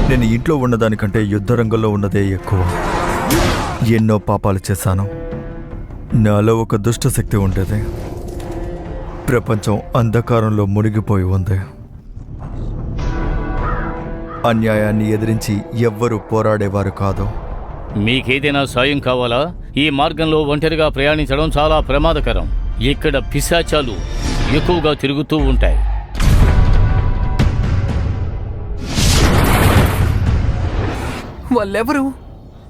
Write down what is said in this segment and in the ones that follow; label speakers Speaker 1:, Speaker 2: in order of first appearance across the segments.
Speaker 1: నేను ఇంట్లో ఉన్నదానికంటే యుద్ధ రంగంలో ఉన్నదే ఎక్కువ. ఎన్నో పాపాలు చేశాను. నాలో ఒక దుష్ట శక్తి ఉండేది. ప్రపంచం అంధకారంలో మునిగిపోయి ఉంది. అన్యాయాన్ని ఎదిరించి ఎవ్వరూ పోరాడేవారు కాదు.
Speaker 2: మీకేదైనా సాయం కావాలా? ఈ మార్గంలో ఒంటరిగా ప్రయాణించడం చాలా ప్రమాదకరం. ఇక్కడ పిశాచాలు ఎక్కువగా తిరుగుతూ ఉంటాయి.
Speaker 3: వాళ్ళెవరు?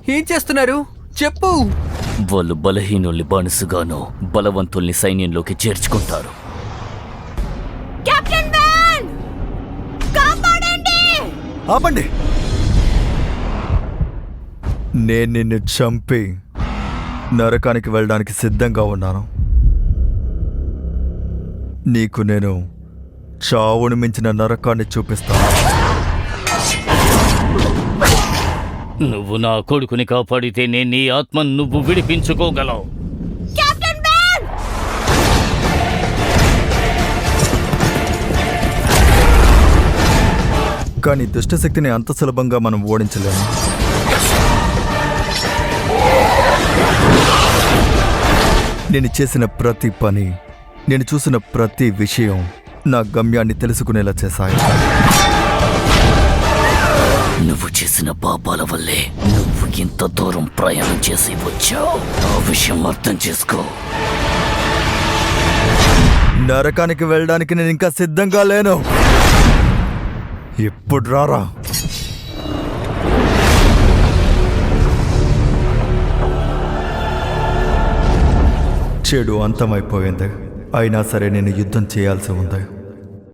Speaker 3: ఏం చేస్తున్నారు? చెప్పు.
Speaker 4: వాళ్ళు బలహీనుల్ని బానిసగాను, బలవంతుల్ని సైన్యంలోకి చేర్చుకుంటారు.
Speaker 1: ఆపండి! నేను నిన్ను చంపి నరకానికి వెళ్ళడానికి సిద్ధంగా ఉన్నాను. నీకు నేను చావును మించిన నరకాన్ని చూపిస్తాను.
Speaker 2: నువ్వు నా కొడుకుని కాపాడితే నేను నీ ఆత్మను నువ్వు విడిపించుకోగలవు.
Speaker 1: కానీ దుష్టశక్తిని అంత సులభంగా మనం ఓడించలేము. నేను చేసిన ప్రతి పని, నేను చూసిన ప్రతి విషయం నా గమ్యాన్ని తెలుసుకునేలా చేశాయి.
Speaker 4: నువ్వు చేసిన పాపాల వల్లే నువ్వు ఇంత దూరం ప్రయాణం చేసి వచ్చావు. ఆ విషయం అర్థం చేసుకో.
Speaker 1: నరకానికి వెళ్ళడానికి నేను ఇంకా సిద్ధంగా లేను. ఇప్పుడు రారా. చెడు అంతమైపోయింది. అయినా సరే నేను యుద్ధం చేయాల్సి ఉంది.